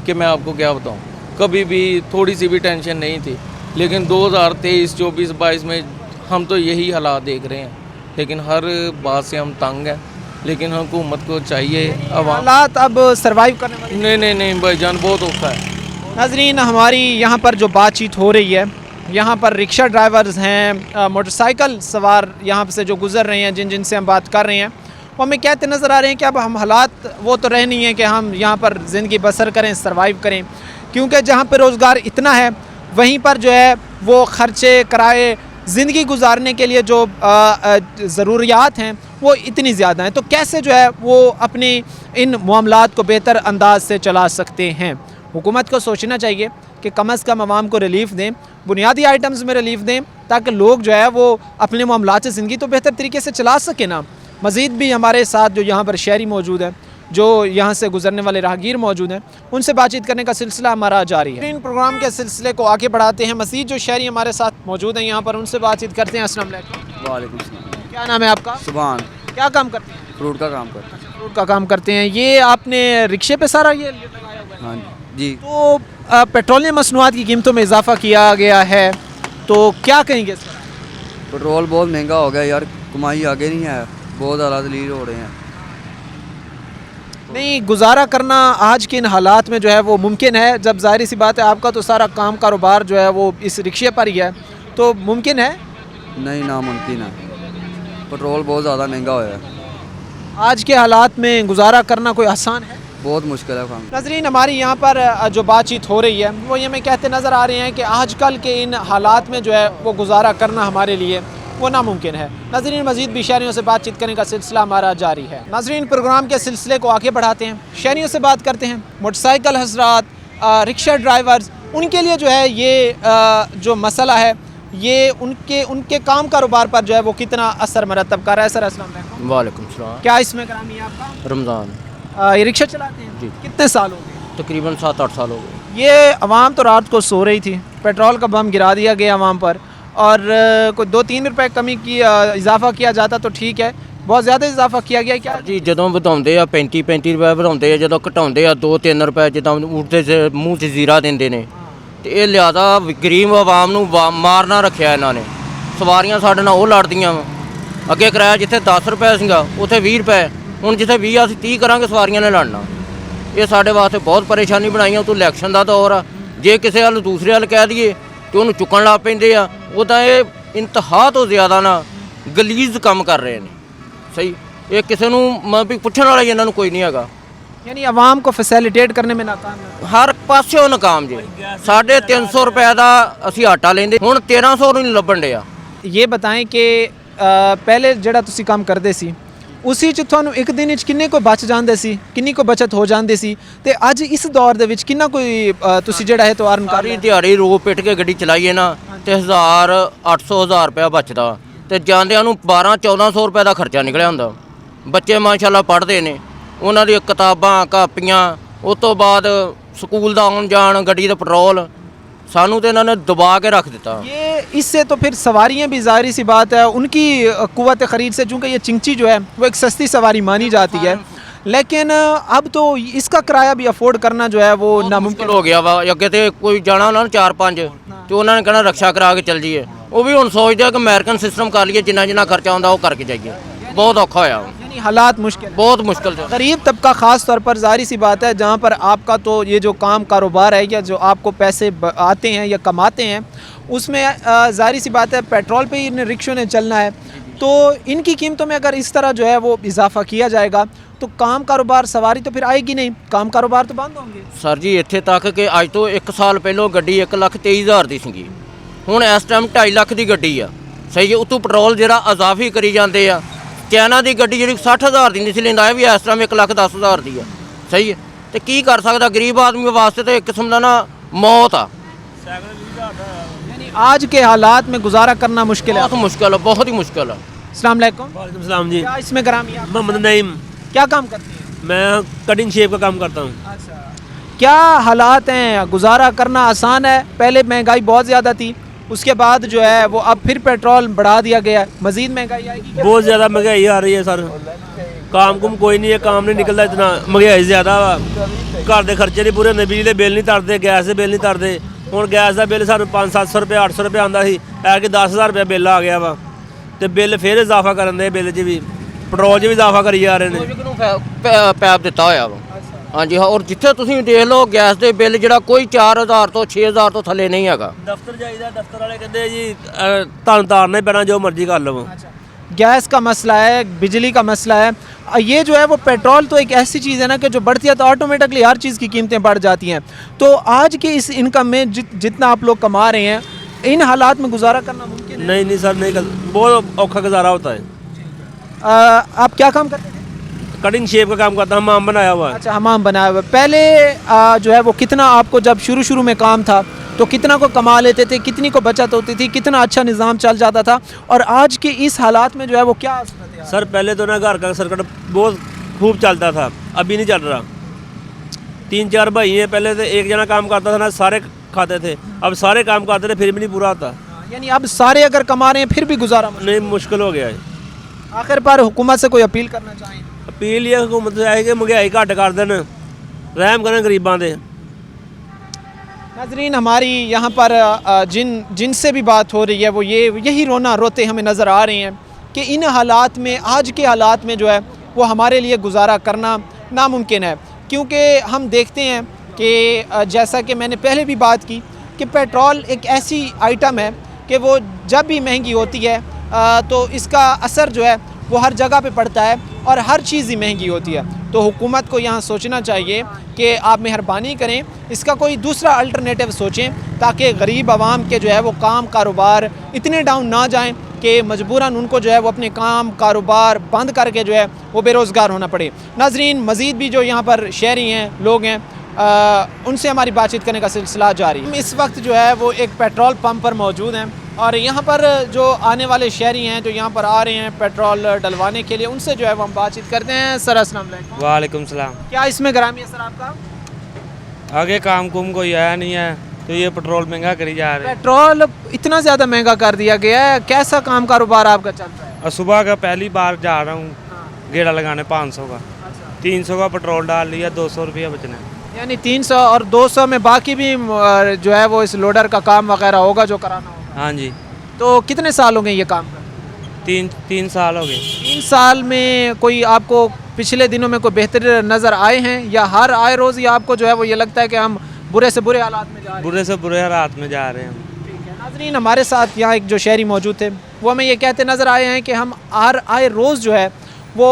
[SPEAKER 5] कि मैं आपको क्या बताऊं, कभी भी थोड़ी सी भी टेंशन नहीं थी। लेकिन 2023, 24, 22 में हम तो यही हालात देख रहे हैं। लेकिन हर बात से हम तंग हैं, लेकिन हुकूमत को चाहिए आवाम।
[SPEAKER 1] हालात अब सर्वाइव करने वाले
[SPEAKER 5] नहीं भाईजान, बहुत औखा है।
[SPEAKER 1] नाजरीन, हमारी यहाँ पर जो बातचीत हो रही है, यहाँ पर रिक्शा ड्राइवर्स हैं, मोटरसाइकिल सवार यहाँ से जो गुज़र रहे हैं, जिनसे हम बात कर रहे हैं, वो हमें कहते नज़र आ रहे हैं कि अब हम हालात वो तो रह नहीं है कि हम यहाँ पर ज़िंदगी बसर करें, सर्वाइव करें, क्योंकि जहाँ पर रोज़गार इतना है वहीं पर जो है वो ख़र्चे, किराए, ज़िंदगी गुजारने के लिए जो ज़रूरियात हैं वो इतनी ज़्यादा हैं। तो कैसे जो है वो अपनी इन मामलात को बेहतर अंदाज से चला सकते हैं? हुकूमत को सोचना चाहिए कि कम अज़ कम आवाम को रिलीफ़ दें, बुनियादी आइटम्स में रिलीफ़ दें, ताकि लोग जो है वो अपने मामलात से ज़िंदगी तो बेहतर तरीके से चला सकें ना। मज़ीद भी हमारे साथ जो यहाँ पर शहरी मौजूद हैं, जो यहाँ से गुजरने वाले राहगीर मौजूद हैं, उनसे बातचीत करने का सिलसिला हमारा जारी है। इन प्रोग्राम के सिलसिले को आगे बढ़ाते हैं, मज़ीद जो शहरी हमारे साथ मौजूद हैं यहाँ पर, उनसे बातचीत करते हैं। अस्सलाम वालेकुम।
[SPEAKER 6] वालेकुम सलाम।
[SPEAKER 1] क्या नाम है आपका?
[SPEAKER 6] सुभान।
[SPEAKER 1] क्या काम करते हैं?
[SPEAKER 6] फ्रूट का काम करता है।
[SPEAKER 1] फ्रूट का काम करते हैं। ये आपने रिक्शे पे सारा ये लगाया हुआ है?
[SPEAKER 6] हाँ जी।
[SPEAKER 1] तो पेट्रोलियम मसनूआत की कीमतों में इजाफा किया गया है, तो क्या कहेंगे इस पर?
[SPEAKER 6] पेट्रोल बहुत महंगा हो गया यार, कमाई आगे नहीं है, बहुत ज़्यादा दलील हो रहे हैं।
[SPEAKER 1] नहीं, गुजारा करना आज के इन हालात में जो है वो मुमकिन है, जब ज़ाहिर सी बात है आपका तो सारा काम कारोबार जो है वो इस रिक्शे पर ही है, तो मुमकिन है?
[SPEAKER 6] नहीं, नामुमकिन है, पेट्रोल बहुत ज़्यादा महंगा हो है।
[SPEAKER 1] आज के हालात में गुजारा करना कोई आसान है?
[SPEAKER 6] बहुत मुश्किल है काम।
[SPEAKER 1] नाज़रीन, हमारी यहाँ पर जो बातचीत हो रही है वो ये हमें कहते नज़र आ रहे हैं कि आजकल के इन हालात में जो है वो गुजारा करना हमारे लिए वो नामुमकिन है। नाज़रीन, मज़ीद भी शहरियों से बातचीत करने का सिलसिला हमारा जारी है। नाज़रीन, प्रोग्राम के सिलसिले को आगे बढ़ाते हैं, शहरियों से बात करते हैं, मोटरसाइकिल हज़रात, रिक्शा ड्राइवर्स, उनके लिए जो है ये जो मसला है ये उनके काम कारोबार पर जो है वो कितना असर मरतब कर रहा है। सर अस्सलाम वालेकुम।
[SPEAKER 7] वालेकुम सलाम।
[SPEAKER 1] क्या इसमें करामी है आपका?
[SPEAKER 7] रमज़ान
[SPEAKER 1] ये रिक्शा चलाते हैं
[SPEAKER 7] जी।
[SPEAKER 1] कितने साल हो गए?
[SPEAKER 7] तकरीबन 7-8 साल हो गए।
[SPEAKER 1] ये अवाम तो रात को सो रही थी, पेट्रोल का बम गिरा दिया गया अवाम पर, और कोई 2-3 रुपए कमी की इजाफा किया जाता तो ठीक है, बहुत ज़्यादा इजाफा किया गया क्या?
[SPEAKER 7] जी ਜਦੋਂ ਵਧਾਉਂਦੇ ਆ 35-35 ਰੁਪਏ ਵਧਾਉਂਦੇ ਆ, ਜਦੋਂ ਘਟਾਉਂਦੇ ਆ 2-3 ਰੁਪਏ, ਜਿੱਦਾਂ ਉੱਠਦੇ ਸੇ ਮੂੰਹ 'ਚ ਜ਼ੀਰਾ ਦਿੰਦੇ ਨੇ, ਤੇ ਇਹ ਲਿਆਦਾ ਗਰੀਬ ਆਵਾਮ ਨੂੰ ਮਾਰਨਾ ਰੱਖਿਆ ਇਹਨਾਂ ਨੇ। ਸਵਾਰੀਆਂ ਸਾਡੇ ਨਾਲ ਉਹ ਲੜਦੀਆਂ ਵਾ, ਅੱਗੇ ਕਿਰਾਇਆ ਜਿੱਥੇ 10 ਰੁਪਏ ਸੀਗਾ ਉੱਥੇ 20 ਰੁਪਏ, ਹੁਣ ਜਿੱਥੇ 20 ਅਸੀਂ 30 ਕਰਾਂਗੇ, ਸਵਾਰੀਆਂ ਨੇ ਲੜਨਾ। ਇਹ ਸਾਡੇ ਵਾਸਤੇ ਬਹੁਤ ਪਰੇਸ਼ਾਨੀ ਬਣਾਈ ਆ। ਉਤੋਂ ਇਲੈਕਸ਼ਨ ਦਾ ਦੌਰ ਆ, ਜੇ ਕਿਸੇ ਵੱਲ ਦੂਸਰੇ ਵੱਲ ਕਹਿ ਦਈਏ ਤੇ ਉਹਨੂੰ ਚੁੱਕਣ ਲੱਗ ਪੈਂਦੇ ਆ। ਉੱਦਾਂ ਇਹ ਇੰਤਹਾ ਤੋਂ ਜ਼ਿਆਦਾ ਨਾ ਗਲੀਜ਼ ਕੰਮ ਕਰ ਰਹੇ ਨੇ। ਸਹੀ, ਇਹ ਕਿਸੇ ਨੂੰ ਵੀ ਪੁੱਛਣ ਵਾਲਾ ਹੀ ਇਹਨਾਂ ਨੂੰ ਕੋਈ ਨਹੀਂ ਹੈਗਾ।
[SPEAKER 1] यानी अवाम को फैसिलिटेट करने में नाकाम है।
[SPEAKER 7] ਹਰ ਪਾਸਿਓਂ ਨਾਕਾਮ ਜੀ। 350 ਰੁਪਏ ਦਾ ਅਸੀਂ ਆਟਾ ਲੈਂਦੇ, ਹੁਣ 1300 ਨੂੰ ਨਹੀਂ ਲੱਭਣ ਡਿਆ।
[SPEAKER 1] ये बताएं कि पहले ਜਿਹੜਾ ਤੁਸੀਂ ਕੰਮ ਕਰਦੇ ਸੀ ਉसी 'ਚ ਤੁਹਾਨੂੰ ਇੱਕ ਦਿਨ 'ਚ ਕਿੰਨੇ ਕੋਈ ਬਚ ਜਾਂਦੇ ਸੀ, ਕਿੰਨੀ ਕੋਈ ਬਚਤ ਹੋ ਜਾਂਦੀ ਸੀ, ਤੇ ਅੱਜ ਇਸ ਦੌਰ ਦੇ ਵਿੱਚ ਕਿੰਨਾ ਕੋਈ ਤੁਸੀਂ ਜਿਹੜਾ ਹੈ ਤੋਂ ਅਰਨ ਕਰ
[SPEAKER 7] ਸਾਰੀ ਦਿਹਾੜੀ ਰੋ ਪਿੱਟ ਕੇ ਗੱਡੀ ਚਲਾਈਏ ਨਾ ਤੇ 1800 ਰੁਪਇਆ ਬਚਦਾ, ਤੇ ਜਾਂਦਿਆਂ ਨੂੰ 1200-1400 ਰੁਪਏ ਦਾ ਖਰਚਾ ਨਿਕਲਿਆ ਹੁੰਦਾ। ਬੱਚੇ ਮਾਸ਼ਾਅੱਲਾ ਪੜ੍ਹਦੇ ਨੇ, ਉਹਨਾਂ ਦੀਆਂ ਕਿਤਾਬਾਂ ਕਾਪੀਆਂ, ਉਸ ਤੋਂ ਬਾਅਦ ਸਕੂਲ ਦਾ ਆਉਣ ਜਾਣ, ਗੱਡੀ ਦਾ ਪੈਟਰੋਲ, ਸਾਨੂੰ ਤੇ ਇਹਨਾਂ ਨੇ ਦਬਾ ਕੇ ਰੱਖ ਦਿੱਤਾ।
[SPEAKER 1] ये इससे तो फिर सवारियां भी ज़ाहिर सी बात है उनकी कुव्वत ख़रीद से, चूँकि ये चिंची जो है वो एक सस्ती सवारी मानी जाती है, लेकिन अब तो इसका किराया भी अफोर्ड करना जो है वो नामुमकिन
[SPEAKER 7] ਹੋ ਗਿਆ ਵਾ। ਅੱਗੇ ਤੇ ਕੋਈ ਜਾਣਾ ਉਹਨਾਂ ਨੂੰ 4-5 ਤੇ ਉਹਨਾਂ ਨੇ ਕਹਿਣਾ ਰਕਸ਼ਾ ਕਰਾ ਕੇ ਚੱਲ ਜਾਈਏ। ਉਹ ਵੀ ਹੁਣ ਸੋਚਦੇ ਆ ਕਿ ਅਮਰੀਕਨ ਸਿਸਟਮ ਕਰ ਲਈਏ, ਜਿੰਨਾ ਜਿੰਨਾ ਖਰਚਾ ਆਉਂਦਾ ਉਹ ਕਰਕੇ ਜਾਈਏ। बहुत औखा होया,
[SPEAKER 1] यानी हालात मुश्किल,
[SPEAKER 7] बहुत मुश्किल है।
[SPEAKER 1] गरीब तबका ख़ास तौर पर ज़ाहिर सी बात है जहाँ पर आपका तो ये जो काम कारोबार है या जो आपको पैसे आते हैं या कमाते हैं उसमें ज़ाहिर सी बात है पेट्रोल पे ही इन रिक्शों ने चलना है, तो इनकी कीमतों में अगर इस तरह जो है वो इजाफा किया जाएगा तो काम कारोबार सवारी तो फिर आएगी नहीं, काम कारोबार तो बंद होंगे।
[SPEAKER 7] सर जी ਇੱਥੇ ਤੱਕ ਕਿ ਅੱਜ ਤੋਂ 1 ਸਾਲ ਪਹਿਲਾਂ ਗੱਡੀ 1,23,000 ਦੀ ਸੀਗੀ, ਹੁਣ ਇਸ ਟਾਈਮ 2.5 ਲੱਖ ਦੀ ਗੱਡੀ ਆ। ਸਹੀ ਹੈ, ਉਤੋਂ ਪੈਟਰੋਲ ਜਿਹੜਾ ਇਜ਼ਾਫੀ ਕਰੀ ਜਾਂਦੇ ਆ। ਚਾਈਨਾ ਦੀ ਗੱਡੀ ਜਿਹੜੀ 60,000 ਦੀ ਨਹੀਂ ਸੀ ਲੈਂਦਾ, ਇਹ ਵੀ ਇਸ ਟਾਈਮ 1,10,000 ਦੀ ਆ। ਸਹੀ ਹੈ, ਤੇ ਕੀ ਕਰ ਸਕਦਾ ਗਰੀਬ ਆਦਮੀ ਵਾਸਤੇ ਤੇ ਇੱਕ ਕਿਸਮ ਦਾ ਨਾ ਮੌਤ ਆ।
[SPEAKER 1] यानी आज के हालात में गुजारा करना मुश्किल है।
[SPEAKER 7] बहुत मुश्किल है, बहुत ही मुश्किल है।
[SPEAKER 1] अस्सलाम वालेकुम।
[SPEAKER 8] वालेकुम सलाम जी।
[SPEAKER 1] क्या इसमें ग्रामी आप
[SPEAKER 8] मोहम्मद नईम।
[SPEAKER 1] क्या काम करते हैं?
[SPEAKER 8] मैं कटिंग शेप का काम करता हूँ।
[SPEAKER 1] अच्छा, क्या हालात हैं? गुजारा करना आसान है? पहले महंगाई बहुत ज़्यादा थी, उसके बाद जो है वो अब फिर पेट्रोल बढ़ा दिया गया है, मज़ीद महंगाई आएगी क्या?
[SPEAKER 8] बहुत ज़्यादा महंगाई आ रही है सर, काम कुम कोई नहीं है, काम नहीं निकलता, इतना महंगाई ज़्यादा वा। घर के खर्चे नहीं पूरे होंगे, बिजली के बिल नहीं तरते, गैस के बिल नहीं तरते। ਹੁਣ ਗੈਸ ਦਾ ਬਿੱਲ ਸਾਨੂੰ 500-700 ਰੁਪਏ 800 ਰੁਪਏ ਆਉਂਦਾ ਸੀ, ਐ ਕਿ 10,000 ਰੁਪਏ ਬਿੱਲ ਆ ਗਿਆ ਵਾ, ਤੇ ਬਿੱਲ ਫਿਰ ਇਜ਼ਾਫਾ ਕਰਨ ਦੇ, ਬਿੱਲ 'ਚ ਵੀ ਪੈਟਰੋਲ 'ਚ ਵੀ ਇਜ਼ਾਫਾ ਕਰੀ ਜਾ ਰਹੇ ਨੇ।
[SPEAKER 7] ਪੈਪ ਦਿੱਤਾ ਹੋਇਆ ਵਾ। ਹਾਂਜੀ ਹਾਂ, ਔਰ ਜਿੱਥੇ ਤੁਸੀਂ ਦੇਖ ਲਓ ਗੈਸ ਦੇ ਬਿੱਲ ਜਿਹੜਾ ਕੋਈ 4,000 ਤੋਂ 6,000 ਤੋਂ ਥੱਲੇ ਨਹੀਂ ਹੈਗਾ।
[SPEAKER 8] ਦਫ਼ਤਰ ਜਾਈਦਾ, ਦਫ਼ਤਰ ਵਾਲੇ ਕਹਿੰਦੇ ਜੀ ਤੁਹਾਨੂੰ ਤਾਰਨਾ ਹੀ ਪੈਣਾ, ਜੋ ਮਰਜ਼ੀ ਕਰ ਲਵੋ।
[SPEAKER 1] गैस का मसला है, बिजली का मसला है, ये जो है वो पेट्रोल तो एक ऐसी चीज़ है ना कि जो बढ़ती है तो ऑटोमेटिकली हर चीज़ की कीमतें बढ़ जाती हैं। तो आज के इस इनकम में जितना आप लोग कमा रहे हैं, इन हालात में गुजारा करना मुमकिन है?
[SPEAKER 8] नहीं सर, नहीं कर, बहुत औखा गुजारा होता है।
[SPEAKER 1] आप क्या काम करते हैं?
[SPEAKER 8] कटिंग शेप का काम करता हूँ, हमाम बनाया हुआ है।
[SPEAKER 1] अच्छा, हमाम बनाया हुआ है। पहले जो है वो कितना आपको जब शुरू में काम था तो कितना को कमा लेते थे, कितनी को बचत होती थी, कितना अच्छा निज़ाम चल जाता था, और आज के इस हालात में जो है वो क्या है?
[SPEAKER 8] सर पहले तो ना घर का सर्किट बहुत खूब चलता था, अभी नहीं चल रहा। 3-4 भाई हैं, पहले तो एक जना काम करता था ना, सारे खाते थे, अब सारे काम करते थे फिर भी नहीं पूरा होता।
[SPEAKER 1] यानी अब सारे अगर कमा रहे हैं फिर भी गुजारा
[SPEAKER 8] नहीं, मुश्किल हो गया है।
[SPEAKER 1] आखिर पर हुकूमत से कोई अपील करना चाहें?
[SPEAKER 8] अपील ये हुकूमत से है कि महंगाई घट कर देन, रहम करें गरीबां दे।
[SPEAKER 1] नाज़रीन, हमारी यहाँ पर जिनसे भी बात हो रही है वो यही रोना रोते हमें नज़र आ रहे हैं कि इन हालात में, आज के हालात में जो है वो हमारे लिए गुजारा करना नामुमकिन है, क्योंकि हम देखते हैं कि जैसा कि मैंने पहले भी बात की कि पेट्रोल एक ऐसी आइटम है कि वो जब भी महंगी होती है तो इसका असर जो है वो हर जगह पे पड़ता है और हर चीज़ ही महंगी होती है। तो हुकूमत को यहाँ सोचना चाहिए कि आप मेहरबानी करें, इसका कोई दूसरा अल्टरनेटिव सोचें ताकि गरीब आवाम के जो है वो काम कारोबार इतने डाउन ना जाएं कि मजबूरन उनको जो है वो अपने काम कारोबार बंद करके जो है वो बेरोज़गार होना पड़े। नाज़रीन, मज़ीद भी जो यहाँ पर शहरी हैं, लोग हैं, उनसे हमारी बातचीत करने का सिलसिला जारी। हम इस वक्त जो है वो एक पेट्रोल पंप पर मौजूद हैं और यहाँ पर जो आने वाले शहरी हैं जो यहाँ पर आ रहे हैं पेट्रोल डलवाने के लिए, उनसे जो है वो हम बातचीत करते हैं। सर अस्सलाम वालेकुम।
[SPEAKER 9] वालेकुम सलाम।
[SPEAKER 1] क्या इसमें ग्रामी है सर आपका?
[SPEAKER 9] आगे काम कुम कोई आया नहीं है तो ये पेट्रोल महंगा करी जा रहे हैं।
[SPEAKER 1] पेट्रोल इतना ज़्यादा महंगा कर दिया गया है, कैसा काम कारोबार आपका चल रहा है?
[SPEAKER 9] और सुबह का पहली बार जा रहा हूँ गेड़ा लगाने 500 का, 300 का पेट्रोल डाल लिया, 200 रुपया बचना है।
[SPEAKER 1] यानी 300 और 200 में बाकी भी जो है वो इस लोडर का काम वगैरह होगा जो कराना होगा।
[SPEAKER 9] हाँ जी।
[SPEAKER 1] तो कितने साल हो गए ये काम करते?
[SPEAKER 9] तीन साल हो गए।
[SPEAKER 1] 3 साल में कोई आपको पिछले दिनों में कोई बेहतर नज़र आए हैं या हर आए रोज़ या आपको जो है वो ये लगता है कि हम बुरे से बुरे हालात में जा रहे हैं?
[SPEAKER 9] बुरे से बुरे हालात में जा रहे हैं हम।
[SPEAKER 1] ठीक है नाज़रीन, हमारे साथ यहाँ एक जो शहरी मौजूद थे वो हमें ये कहते नज़र आए हैं कि हम हर आए रोज़ जो है वो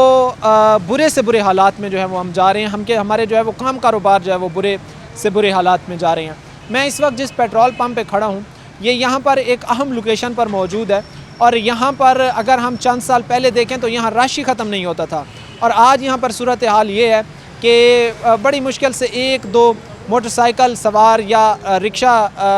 [SPEAKER 1] बुरे से बुरे हालात में जो है वो हम जा रहे हैं, हमारे जो है वो काम कारोबार जो है वो बुरे से बुरे हालात में जा रहे हैं। मैं इस वक्त जिस पेट्रोल पंप पे खड़ा हूँ ये यहाँ पर एक अहम लोकेशन पर मौजूद है और यहाँ पर अगर हम चंद साल पहले देखें तो यहाँ रश ही ख़त्म नहीं होता था और आज यहाँ पर सूरत हाल ये है कि बड़ी मुश्किल से 1-2 मोटरसाइकिल सवार या रिक्शा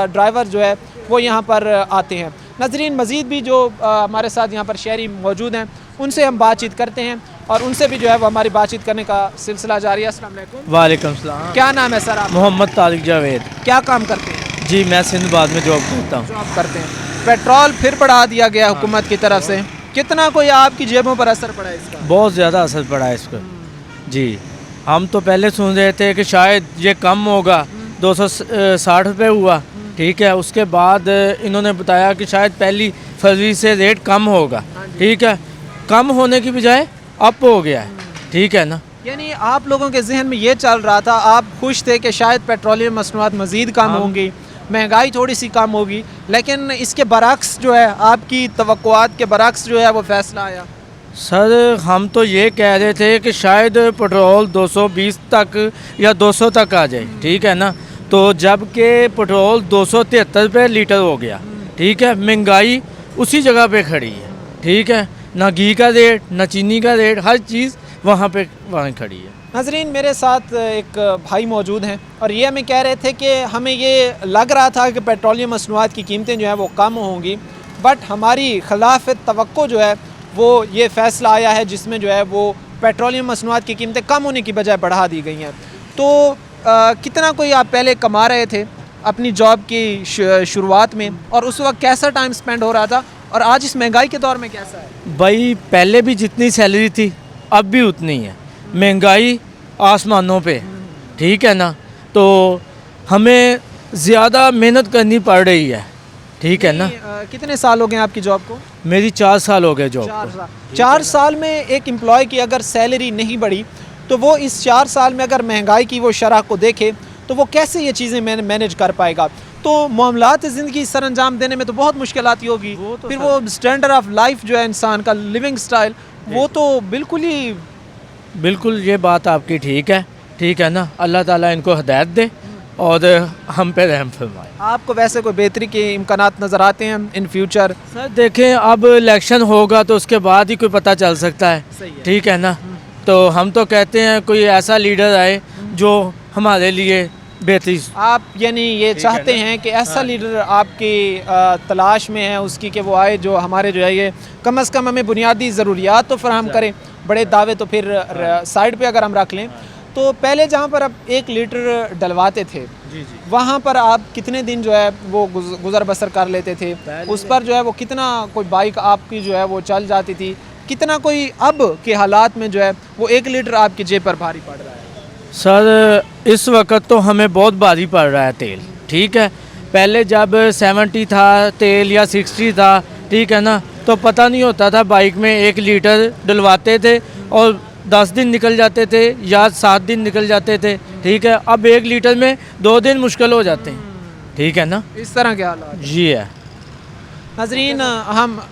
[SPEAKER 1] ड्राइवर जो है वो यहाँ पर आते हैं। नाज़रीन, मज़ीद भी जो हमारे साथ यहाँ पर शहरी मौजूद हैं उनसे हम बातचीत करते हैं और उनसे भी जो है वो हमारी बातचीत करने का सिलसिला जारी है। अस्सलाम वालेकुम।
[SPEAKER 10] वालेकुम सलाम।
[SPEAKER 1] क्या नाम है सर आप?
[SPEAKER 10] मोहम्मद तारिक जावेद।
[SPEAKER 1] क्या काम करते हैं?
[SPEAKER 10] जी मैं सिंधबाद में जॉब करता हूँ।
[SPEAKER 1] जॉब करते हैं। पेट्रोल फिर बढ़ा दिया गया हुकूमत की तरफ से, कितना कोई आपकी जेबों पर असर पड़ा है इसका?
[SPEAKER 10] बहुत ज़्यादा असर पड़ा है इसको। जी हम तो पहले सुन रहे थे कि शायद ये कम होगा, 260 रुपये हुआ, ठीक है। उसके बाद इन्होंने बताया कि शायद 1 फरवरी से रेट कम होगा, ठीक है। कम होने की बजाय अप हो गया है, ठीक है ना।
[SPEAKER 1] यानी आप लोगों के जहन में ये चल रहा था, आप खुश थे कि शायद पेट्रोलियम मसनूआत मज़ीद कम होंगी, महंगाई थोड़ी सी कम होगी, लेकिन इसके बरक्स जो है, आपकी तवक्कुआत के बरक्स जो है वो फैसला आया।
[SPEAKER 10] सर हम तो ये कह रहे थे कि शायद पेट्रोल 220 तक या 200 तक आ जाए, ठीक है ना। तो जबकि पेट्रोल 273 रुपये लीटर हो गया, ठीक है। महंगाई उसी जगह पे खड़ी है, ठीक है। ना घी का रेट, ना चीनी का रेट, हर चीज़ वहाँ खड़ी है।
[SPEAKER 1] नाज़रीन, मेरे साथ एक भाई मौजूद हैं और ये हमें कह रहे थे कि हमें ये लग रहा था कि पेट्रोलियम मसनूआत की कीमतें जो हैं वो कम होंगी, बट हमारी खिलाफ तवक्को जो है वो ये फ़ैसला आया है जिसमें जो है वो पेट्रोलियम मसनूआत की कीमतें कम होने की बजाय बढ़ा दी गई हैं। तो कितना कोई आप पहले कमा रहे थे अपनी जॉब की शुरुआत में, और उस वक्त कैसा टाइम स्पेंड हो रहा था, और आज इस महंगाई के दौर में कैसा है?
[SPEAKER 10] भाई पहले भी जितनी सैलरी थी अब भी उतनी है, महंगाई आसमानों पे, ठीक है ना। तो हमें ज़्यादा मेहनत करनी पड़ रही है, ठीक है ना।
[SPEAKER 1] कितने साल हो गए आपकी जॉब को?
[SPEAKER 10] मेरी 4 साल हो गए जॉब को।
[SPEAKER 1] 4 साल में एक एम्प्लॉय की अगर सैलरी नहीं बढ़ी तो वो इस 4 साल में अगर महंगाई की वो शरह को देखे तो वो कैसे ये चीज़ें मैनेज कर पाएगा? तो मामलात ज़िंदगी सर अंजाम देने में तो बहुत मुश्किलात होगी। फिर वो स्टैंडर्ड ऑफ लाइफ जो है इंसान का, लिविंग स्टाइल, वो तो
[SPEAKER 10] बिल्कुल ये बात आपकी ठीक है, ठीक है ना। अल्लाह ताला इनको हिदायत दे और हम पे रहम फरमाए।
[SPEAKER 1] आपको वैसे कोई बेहतरी के इम्कानात नज़र आते हैं इन फ्यूचर?
[SPEAKER 10] सर देखें, अब इलेक्शन होगा तो उसके बाद ही कोई पता चल सकता है, ठीक है ना। तो हम तो कहते हैं कोई ऐसा लीडर आए जो हमारे लिए बेहतरी।
[SPEAKER 1] आप यानी ये चाहते हैं कि ऐसा लीडर आपकी तलाश में है उसकी कि वो आए जो हमारे जो है ये कम से कम हमें बुनियादी ज़रूरियात तो फराहम करे। बड़े दावे तो फिर साइड पे अगर हम रख लें, तो पहले जहाँ पर आप 1 लीटर डलवाते थे वहाँ पर आप कितने दिन जो है वो गुज़र बसर कर लेते थे? उस पर जो है वो कितना कोई बाइक आपकी जो है वो चल जाती थी? कितना कोई अब के हालात में जो है वो 1 लीटर आपकी जेब पर भारी पड़ रहा है?
[SPEAKER 10] सर इस वक्त तो हमें बहुत भारी पड़ रहा है तेल, ठीक है। पहले जब 70 था तेल या 60 था, ठीक है ना, तो पता नहीं होता था, बाइक में 1 लीटर डलवाते थे और 10 दिन निकल जाते थे या 7 दिन निकल जाते थे, ठीक है। अब 1 लीटर में 2 दिन मुश्किल हो जाते हैं, ठीक है ना।
[SPEAKER 1] इस तरह के हालात
[SPEAKER 10] जी है।
[SPEAKER 1] नाज़रीन,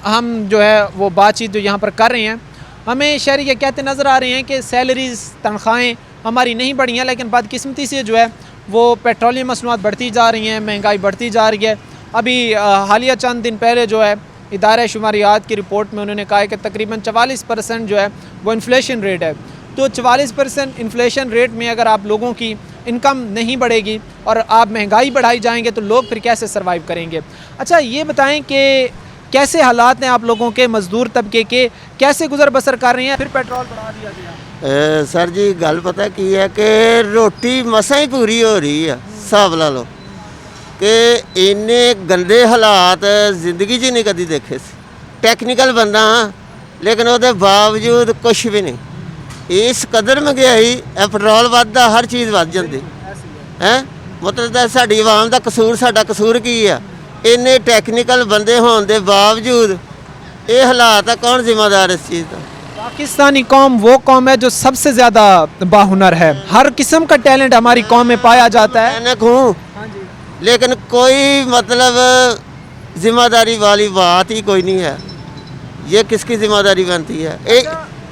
[SPEAKER 1] हम जो है वो बातचीत जो यहाँ पर कर रहे हैं, हमें शहरी ये कहते नज़र आ रहे हैं कि सैलरीज़, तनख्वाहें हमारी नहीं बढ़ी हैं, लेकिन बदकिस्मती से जो है वो पेट्रोलियम मसनूआत बढ़ती जा रही हैं, महंगाई बढ़ती जा रही है। अभी हालिया चंद दिन पहले जो है इदारे शुमारियात की रिपोर्ट में उन्होंने कहा है कि तकरीबन 44% जो है वो इन्फ्लेशन रेट है। तो 44% इन्फ्लेशन रेट में अगर आप लोगों की इनकम नहीं बढ़ेगी और आप महंगाई बढ़ाई जाएंगे तो लोग फिर कैसे सर्वाइव करेंगे? अच्छा ये बताएं कि कैसे हालात हैं आप लोगों के, मजदूर तबके के, कैसे गुजर बसर कर रहे हैं? फिर पेट्रोल बढ़ा दिया गया।
[SPEAKER 11] सर जी गल पता की है कि रोटी मसा ही पूरी हो रही है, हिसाब ला लो कि इन्ने गंदे हालात जिंदगी च नहीं कदी देखे। टैक्नीकल बंदा हाँ, लेकिन उसके बावजूद कुछ भी नहीं। इस कदर महंगाई, पेट्रोल वधदा, हर चीज़ वध जाती है। मतलब साडी आवाम का कसूर, साडा कसूर की है? इन्ने टैक्नीकल बंदे होने के बावजूद ये हालात है, कौन जिम्मेदार इस चीज़ का?
[SPEAKER 1] पाकिस्तानी कौम वो कौम है जो सबसे ज़्यादा बाहुनर है, हर किस्म का टैलेंट हमारी कौम में पाया जाता है।
[SPEAKER 11] मैं कहूँ लेकिन कोई मतलब जिम्मेदारी वाली बात ही कोई नहीं है। ये किसकी जिम्मेदारी बनती है?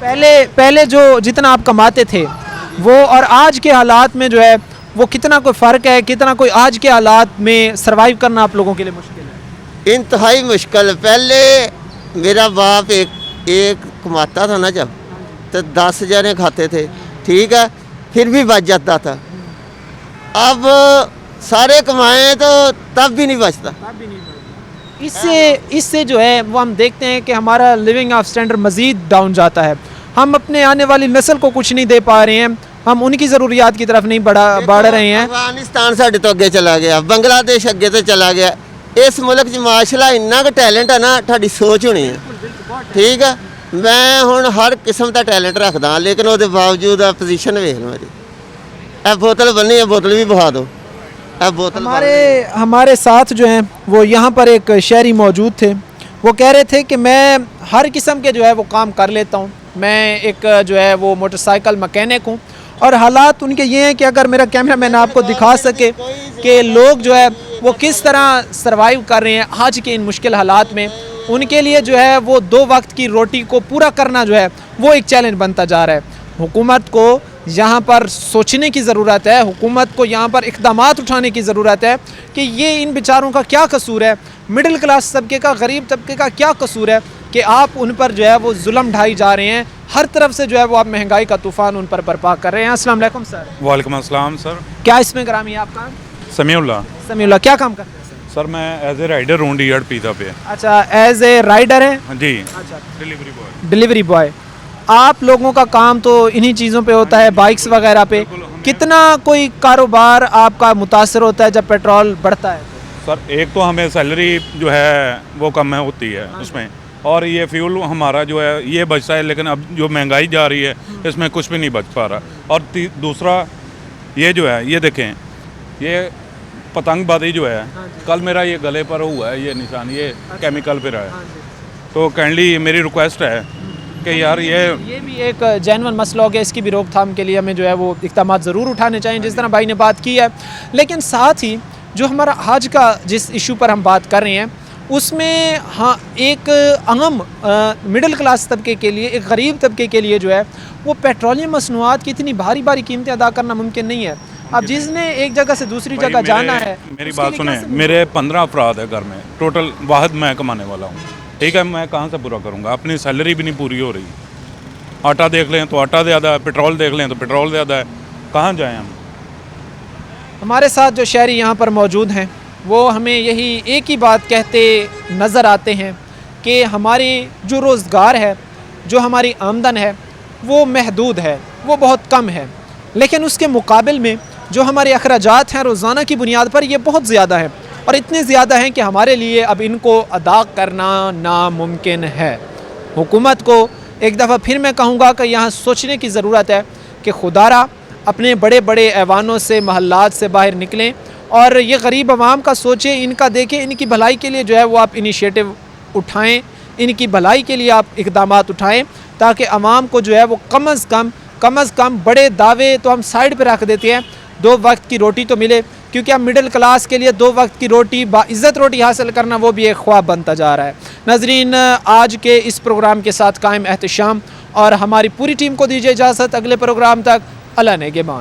[SPEAKER 1] पहले जो जितना आप कमाते थे वो और आज के हालात में जो है वो कितना कोई फ़र्क है? कितना कोई आज के हालात में सर्वाइव करना आप लोगों के लिए मुश्किल है?
[SPEAKER 11] इंतहाई मुश्किल। पहले मेरा बाप एक कमाता था ना जब, तो 10 जने खाते थे, ठीक है, फिर भी बच जाता था। अब सारे कमाए तो तब भी नहीं बचता। इससे
[SPEAKER 1] जो है वो हम देखते हैं कि हमारा लिविंग ऑफ स्टैंडर्ड मज़ीद डाउन जाता है। हम अपने आने वाली नस्ल को कुछ नहीं दे पा रहे हैं, हम उनकी ज़रूरियात की तरफ नहीं बढ़ रहे हैं।
[SPEAKER 11] अफगानिस्तान साढ़े तो अगे चला गया, बांग्लादेश अगे तो चला गया। इस मुल्क च माशाअल्लाह इन्ना क टैलेंट है ना, तुहाडी सोच होनी है। ठीक है, मैं हुण हर किस्म का टैलेंट रखदा, लेकिन उसके बावजूद पोजीशन वेख लो मेरी। ए बोतल बनी है, बोतल भी बहा दो। ए बोतल
[SPEAKER 1] हमारे साथ जो हैं वो यहाँ पर एक शहरी मौजूद थे, वो कह रहे थे कि मैं हर किस्म के जो है वो काम कर लेता हूँ, मैं एक जो है वो मोटरसाइकिल मैकेनिक हूँ। और हालात उनके ये हैं कि अगर मेरा कैमरा मैन आपको दिखा सके कि लोग जो है वो किस तरह सरवाइव कर रहे हैं आज के इन मुश्किल हालात में, उनके लिए जो है वो 2 वक्त की रोटी को पूरा करना जो है वो एक चैलेंज बनता जा रहा है। हुकूमत को यहाँ पर सोचने की ज़रूरत है, हुकूमत को यहाँ पर इक़दामात उठाने की ज़रूरत है कि ये इन बेचारों का क्या कसूर है, मिडिल क्लास तबके का, गरीब तबके का क्या कसूर है कि आप उन पर जो है वो जुल्म ढाई जा रहे हैं, हर तरफ से जो है वो आप महंगाई का तूफ़ान उन पर बर्पा कर रहे हैं। अस्सलाम वालेकुम सर।
[SPEAKER 12] वालेकुम अस्सलाम सर।
[SPEAKER 1] क्या इसमें ग्रामी है आपका?
[SPEAKER 12] समीउल्लाह।
[SPEAKER 1] क्या काम करते हैं
[SPEAKER 12] सर? मैं एज ए राइडर हूँ डीआर पिज़्ज़ा पे।
[SPEAKER 1] अच्छा, एज ए राइडर है
[SPEAKER 12] जी।
[SPEAKER 1] अच्छा,
[SPEAKER 12] डिलीवरी बॉय।
[SPEAKER 1] आप लोगों का काम तो इन्हीं चीज़ों पे होता है, बाइक्स वगैरह पे। कितना कोई कारोबार आपका मुतासर होता है जब पेट्रोल बढ़ता है?
[SPEAKER 12] सर एक तो हमें सैलरी जो है वो कम है होती है उसमें, और ये फ्यूल हमारा जो है ये बचता है, लेकिन अब जो महंगाई जा रही है इसमें कुछ भी नहीं बच पा रहा। और दूसरा ये जो है, ये देखें, ये पतंगबाजी जो है, कल मेरा ये गले पर हुआ है ये निशान, ये केमिकल पे रहा है। तो काइंडली मेरी रिक्वेस्ट है कि यार ये
[SPEAKER 1] भी एक जेन्युइन मसला हो गया, इसकी भी रोकथाम के लिए हमें जो है वो इक़दामात ज़रूर उठाने चाहिए, जिस तरह भाई ने बात की है। लेकिन साथ ही जो हमारा आज का जिस इशू पर हम बात कर रहे हैं उसमें हाँ एक अहम मिडिल क्लास तबके के लिए, एक गरीब तबके के लिए जो है वो पेट्रोलियम मसनूआत की इतनी भारी भारी कीमतें अदा करना मुमकिन नहीं है। अब जिसने एक जगह से दूसरी जगह जाना है,
[SPEAKER 12] मेरी बात सुने, मेरे 15 अफराद है घर में टोटल, वाहिद मैं कमाने वाला हूँ। ठीक है, मैं कहाँ से पूरा करूँगा? अपनी सैलरी भी नहीं पूरी हो रही। आटा देख लें तो आटा ज़्यादा है, पेट्रोल देख लें तो पेट्रोल ज़्यादा है, कहाँ जाएँ हम?
[SPEAKER 1] हमारे साथ जो शहरी यहाँ पर मौजूद हैं वो हमें यही एक ही बात कहते नज़र आते हैं कि हमारी जो रोज़गार है, जो हमारी आमदन है वो महदूद है, वो बहुत कम है, लेकिन उसके मुकाबिल में जो हमारे अखराजात हैं रोज़ाना की बुनियाद पर ये बहुत ज़्यादा है, और इतने ज़्यादा हैं कि हमारे लिए अब इनको अदा करना नामुमकिन है। हुकूमत को एक दफ़ा फिर मैं कहूँगा कि यहाँ सोचने की ज़रूरत है कि खुदारा अपने बड़े बड़े ऐवानों से, महल्लात से बाहर निकलें और ये गरीब आवाम का सोचें, इनका देखें, इनकी भलाई के लिए जो है वो आप इनिशिएटिव उठाएँ, इनकी भलाई के लिए आप इक़दामात उठाएँ, ताकि आवाम को जो है वो कम अज़ कम बड़े दावे तो हम साइड पर रख देते हैं, 2 वक्त की रोटी तो मिले, क्योंकि अब मिडिल क्लास के लिए 2 वक्त की रोटी, बाइज़्ज़त रोटी हासिल करना वो भी एक ख्वाब बनता जा रहा है। नाज़रीन, आज के इस प्रोग्राम के साथ कायम एहतशाम और हमारी पूरी टीम को दीजिए इजाज़त। अगले प्रोग्राम तक अल्लाह नेगेबान।